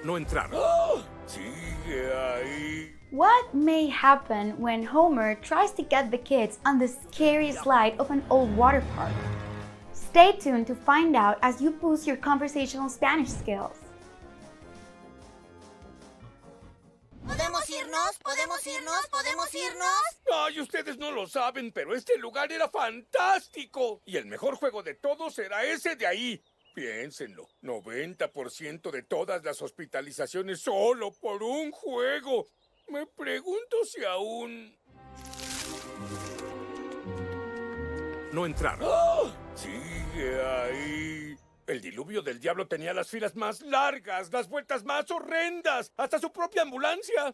No entrar. ¡Ah! Sigue ahí. What may happen when Homer tries to get the kids on the scary slide of an old water park? Stay tuned to find out as you boost your conversational Spanish skills. ¿Podemos irnos? ¿Podemos irnos? ¿Podemos irnos? Ay, ustedes no lo saben, pero este lugar era fantástico. Y el mejor juego de todos será ese de ahí. Piénsenlo, 90% de todas las hospitalizaciones solo por un juego. Me pregunto si aún... No entrar. ¡Ah! Sigue ahí. El diluvio del diablo tenía las filas más largas, las vueltas más horrendas, hasta su propia ambulancia.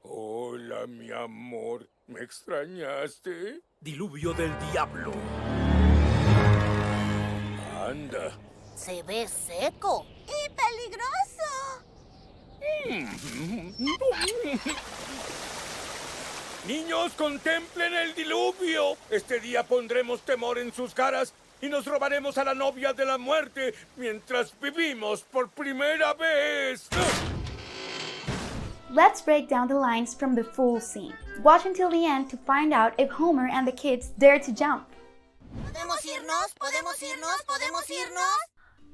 Hola, mi amor. ¿Me extrañaste? Diluvio del diablo. Anda. Se ve seco. ¡Y peligroso! Niños, contemplen el diluvio. Este día pondremos temor en sus caras y nos robaremos a la novia de la muerte mientras vivimos por primera vez. Let's break down the lines from the full scene. Watch until the end to find out if Homer and the kids dare to jump. ¿Podemos irnos? ¿Podemos irnos? ¿Podemos irnos?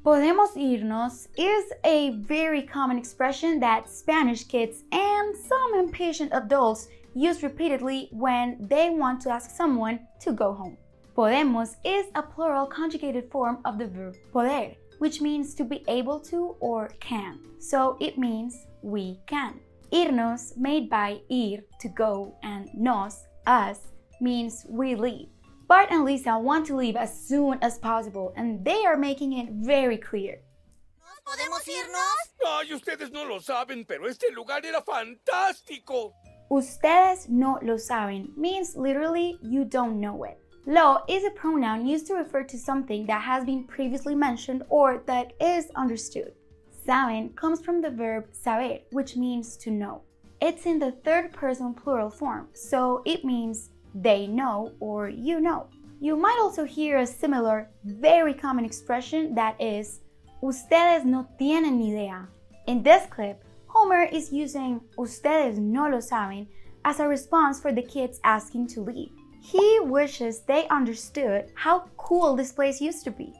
Podemos irnos is a very common expression that Spanish kids and some impatient adults use repeatedly when they want to ask someone to go home. Podemos is a plural conjugated form of the verb poder, which means to be able to or can. So it means we can. Irnos, made by ir, to go, and nos, us, means we leave. Bart and Lisa want to leave as soon as possible, and they are making it very clear. ¿Podemos irnos? Ay, ustedes no lo saben, pero este lugar era fantástico. Ustedes no lo saben means literally you don't know it. Lo is a pronoun used to refer to something that has been previously mentioned or that is understood. Saben comes from the verb saber, which means to know. It's in the third person plural form, so it means they know or you know. You might also hear a similar, very common expression that is, ustedes no tienen ni idea. In this clip, Homer is using ustedes no lo saben as a response for the kids asking to leave. He wishes they understood how cool this place used to be.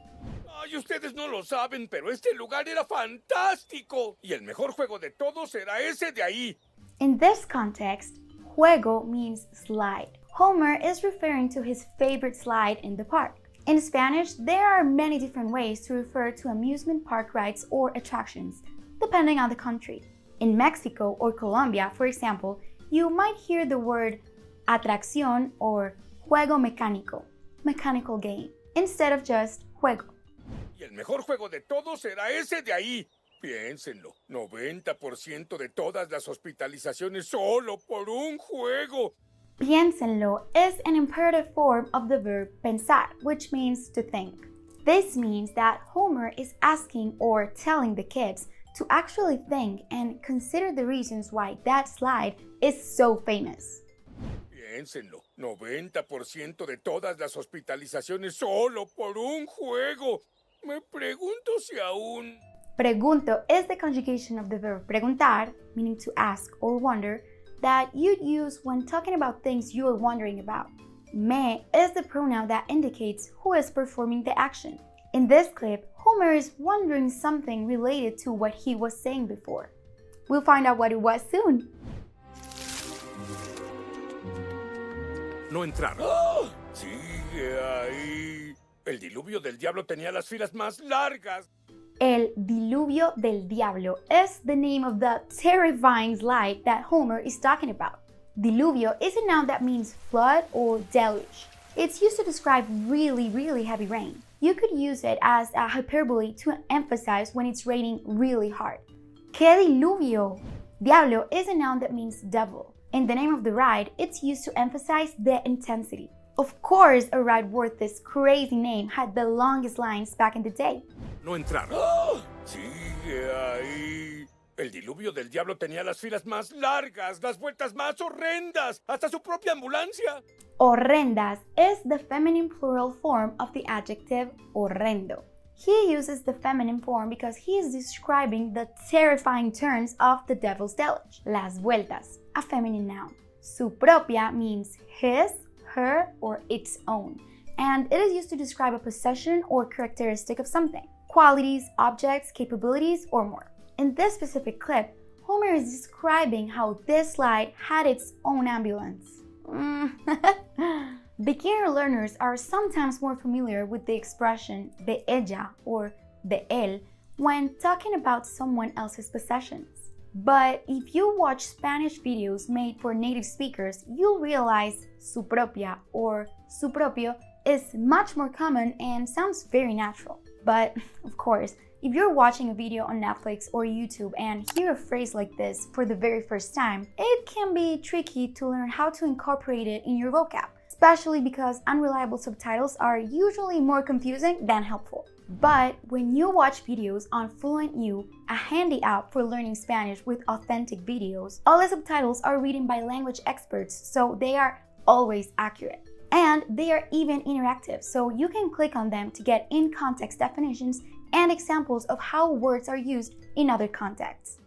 Ay, ustedes no lo saben, pero este lugar era fantástico. Y el mejor juego de todos era ese de ahí. In this context, juego means slide. Homer is referring to his favorite slide in the park. In Spanish, there are many different ways to refer to amusement park rides or attractions, depending on the country. In Mexico or Colombia, for example, you might hear the word atracción or juego mecánico, mechanical game, instead of just juego. Y el mejor juego de todos era ese de ahí. Piénsenlo, 90% de todas las hospitalizaciones solo por un juego. Piénsenlo is an imperative form of the verb pensar, which means to think. This means that Homer is asking or telling the kids to actually think and consider the reasons why that slide is so famous. Piénsenlo, 90% de todas las hospitalizaciones solo por un juego. Me pregunto si aún... Pregunto is the conjugation of the verb preguntar, meaning to ask or wonder, that you'd use when talking about things you're wondering about. Me is the pronoun that indicates who is performing the action. In this clip, Homer is wondering something related to what he was saying before. We'll find out what it was soon. No entrar. ¡Ah! Sigue ahí. El diluvio del diablo tenía las filas más largas. El diluvio del diablo is the name of the terrifying slide that Homer is talking about. Diluvio is a noun that means flood or deluge. It's used to describe really heavy rain. You could use it as a hyperbole to emphasize when it's raining really hard. ¿Qué diluvio? Diablo is a noun that means devil. In the name of the ride, it's used to emphasize the intensity. Of course, a ride worth this crazy name had the longest lines back in the day. No entrar. ¡Ah! Sigue ahí. El diluvio del diablo tenía las filas más largas, las vueltas más horrendas, hasta su propia ambulancia. Horrendas is the feminine plural form of the adjective horrendo. He uses the feminine form because he is describing the terrifying turns of the devil's deluge. Las vueltas, a feminine noun. Su propia means his, her, or its own, and it is used to describe a possession or characteristic of something, qualities, objects, capabilities, or more. In this specific clip, Homer is describing how this slide had its own ambulance. Beginner learners are sometimes more familiar with the expression de ella or de él when talking about someone else's possessions. But if you watch Spanish videos made for native speakers, you'll realize su propia or su propio is much more common and sounds very natural. But of course, if you're watching a video on Netflix or YouTube and hear a phrase like this for the very first time, it can be tricky to learn how to incorporate it in your vocab, especially because unreliable subtitles are usually more confusing than helpful. But when you watch videos on Fluent U, a handy app for learning Spanish with authentic videos, all the subtitles are written by language experts, so they are always accurate. And they are even interactive, so you can click on them to get in-context definitions and examples of how words are used in other contexts.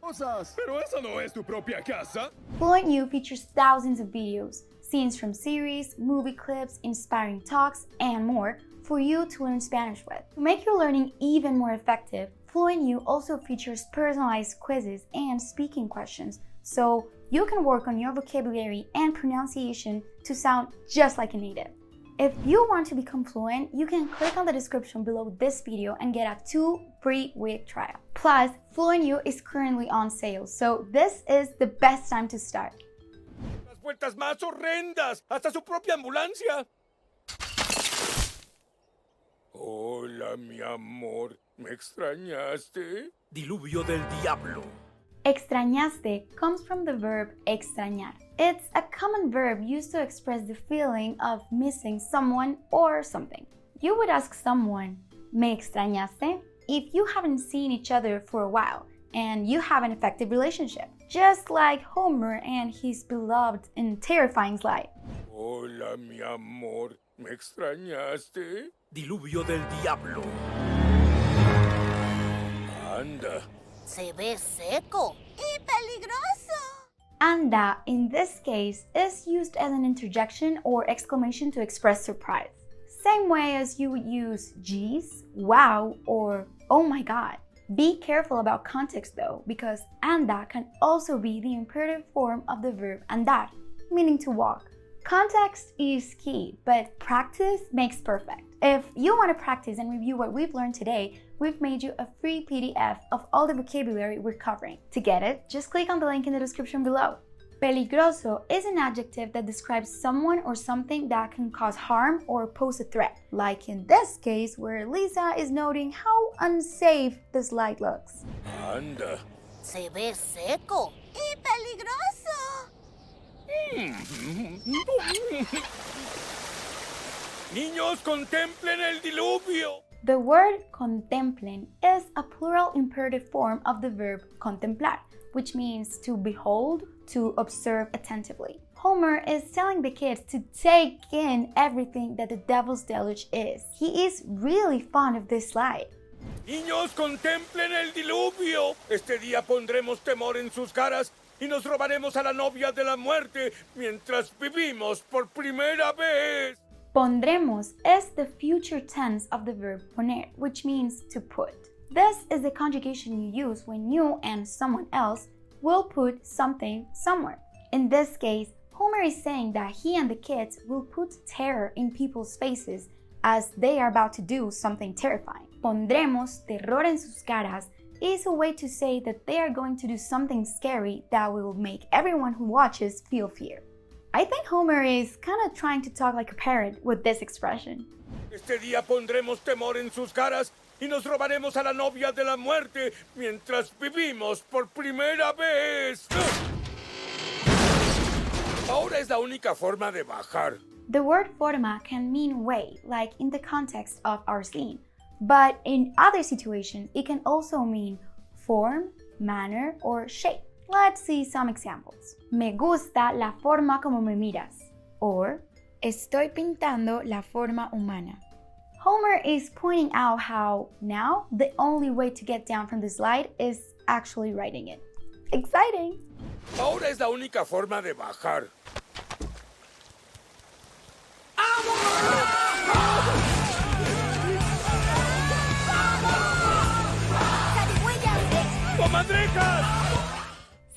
Pero esa no es tu propia casa. Fluent U features thousands of videos, scenes from series, movie clips, inspiring talks, and more for you to learn Spanish with. To make your learning even more effective, Fluent U also features personalized quizzes and speaking questions, so you can work on your vocabulary and pronunciation to sound just like a native. If you want to become fluent, you can click on the description below this video and get a 2 free-week trial. Plus, Fluent U is currently on sale, so this is the best time to start. Las vueltas más horrendas, hasta su propia ambulancia. Hola, mi amor, ¿me extrañaste? Diluvio del diablo. Extrañaste comes from the verb extrañar. It's a common verb used to express the feeling of missing someone or something. You would ask someone, ¿me extrañaste? If you haven't seen each other for a while and you have an effective relationship, just like Homer and his beloved and terrifying slide. Hola, mi amor, ¿me extrañaste? Diluvio del diablo. Anda. Se ve seco. Y peligroso. Anda, in this case, is used as an interjection or exclamation to express surprise. Same way as you would use geez, wow, or oh my god. Be careful about context though, because anda can also be the imperative form of the verb andar, meaning to walk. Context is key, but practice makes perfect. If you want to practice and review what we've learned today, we've made you a free PDF of all the vocabulary we're covering. To get it, just click on the link in the description below. Peligroso is an adjective that describes someone or something that can cause harm or pose a threat, like in this case where Lisa is noting how unsafe the slide looks. Anda. Se ve seco. Y peligroso. Niños, contemplen el diluvio. The word contemplen is a plural imperative form of the verb contemplar, which means to behold, to observe attentively. Homer is telling the kids to take in everything that the devil's deluge is. He is really fond of this slide. Niños, contemplen el diluvio. Este día pondremos temor en sus caras y nos robaremos a la novia de la muerte mientras vivimos por primera vez. Pondremos is the future tense of the verb poner, which means to put. This is the conjugation you use when you and someone else will put something somewhere. In this case, Homer is saying that he and the kids will put terror in people's faces as they are about to do something terrifying. Pondremos terror en sus caras is a way to say that they are going to do something scary that will make everyone who watches feel fear. I think Homer is kind of trying to talk like a parrot with this expression. Este día pondremos temor en sus caras y nos robaremos a la novia de la muerte mientras vivimos por primera vez. Ahora es la única forma de bajar. The word forma can mean way, like in the context of our scene. But in other situations, it can also mean form, manner, or shape. Let's see some examples. Me gusta la forma como me miras. Or, estoy pintando la forma humana. Homer is pointing out how now the only way to get down from the slide is actually riding it. Exciting! Ahora es la única forma de bajar. ¡Comadrejas!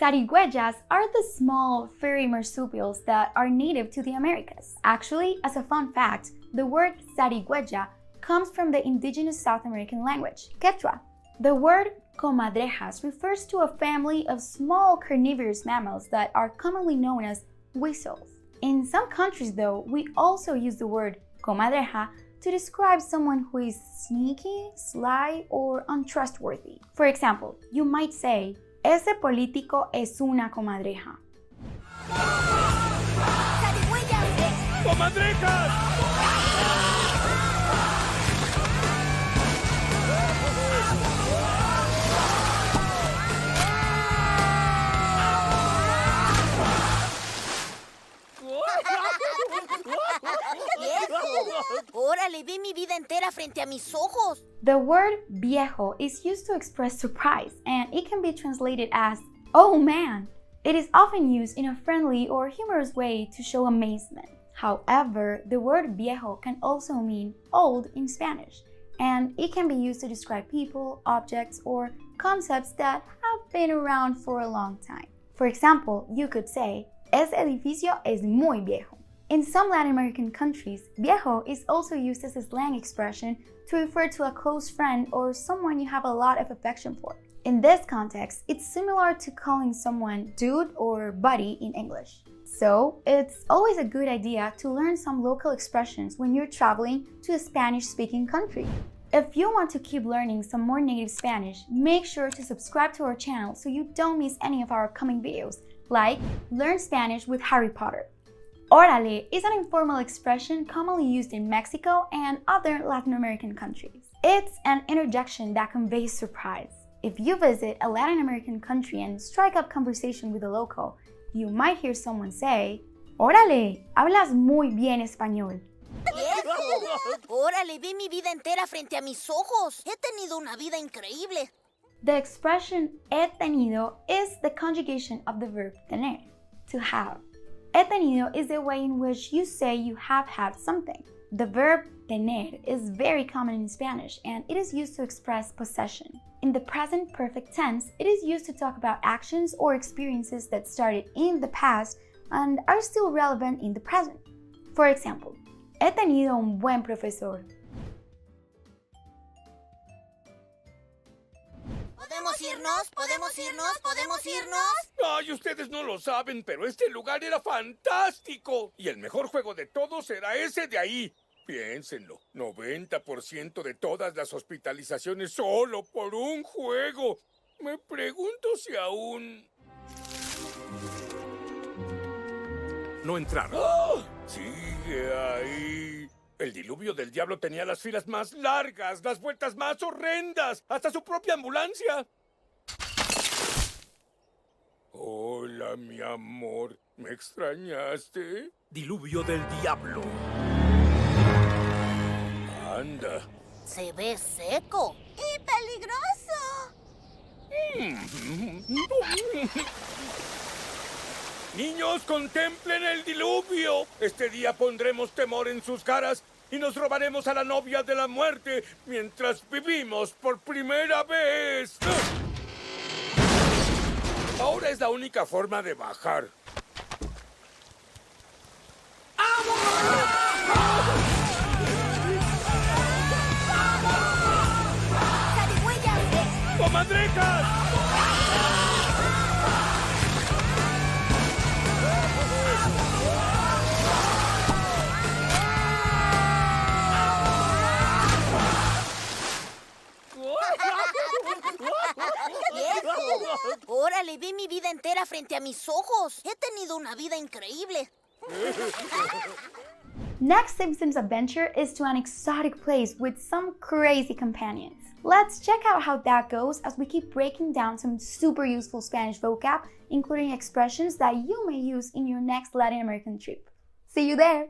Zarigüeyas are the small furry marsupials that are native to the Americas. Actually, as a fun fact, the word zarigüeya comes from the indigenous South American language, Quechua. The word comadrejas refers to a family of small carnivorous mammals that are commonly known as weasels. In some countries, though, we also use the word comadreja to describe someone who is sneaky, sly, or untrustworthy. For example, you might say, ese político es una comadreja. ¡Comadrejas! ¡Órale, vi mi vida entera frente a mis ojos! The word viejo is used to express surprise, and it can be translated as, oh man! It is often used in a friendly or humorous way to show amazement. However, the word viejo can also mean old in Spanish, and it can be used to describe people, objects, or concepts that have been around for a long time. For example, you could say, ese edificio es muy viejo. In some Latin American countries, viejo is also used as a slang expression to refer to a close friend or someone you have a lot of affection for. In this context, it's similar to calling someone dude or buddy in English. So, it's always a good idea to learn some local expressions when you're traveling to a Spanish-speaking country. If you want to keep learning some more native Spanish, make sure to subscribe to our channel so you don't miss any of our upcoming videos, like Learn Spanish with Harry Potter. Órale is an informal expression commonly used in Mexico and other Latin American countries. It's an interjection that conveys surprise. If you visit a Latin American country and strike up conversation with a local, you might hear someone say, órale, hablas muy bien español. ¡Viejo! ¡Órale, vi mi vida entera frente a mis ojos! ¡He tenido una vida increíble! The expression he tenido is the conjugation of the verb tener, to have. He tenido is the way in which you say you have had something. The verb tener is very common in Spanish and it is used to express possession. In the present perfect tense, it is used to talk about actions or experiences that started in the past and are still relevant in the present. For example, he tenido un buen profesor. ¿Podemos irnos? ¿Podemos irnos? ¿Podemos irnos? Ay, ustedes no lo saben, pero este lugar era fantástico. Y el mejor juego de todos era ese de ahí. Piénsenlo, 90% de todas las hospitalizaciones solo por un juego. Me pregunto si aún... no entraron. ¡Oh! Sigue ahí. El diluvio del diablo tenía las filas más largas, las vueltas más horrendas, hasta su propia ambulancia. Hola, mi amor. ¿Me extrañaste? Diluvio del diablo. Anda. Se ve seco. ¡Y peligroso! Niños, contemplen el diluvio. Este día pondremos temor en sus caras y nos robaremos a la novia de la muerte mientras vivimos por primera vez. Ahora es la única forma de bajar. ¡Comadrejas! ¡Viejo! ¡Órale, vi mi vida entera frente a mis ojos! ¡He tenido una vida increíble! Next Simpsons adventure is to an exotic place with some crazy companions. Let's check out how that goes as we keep breaking down some super useful Spanish vocab, including expressions that you may use in your next Latin American trip. See you there!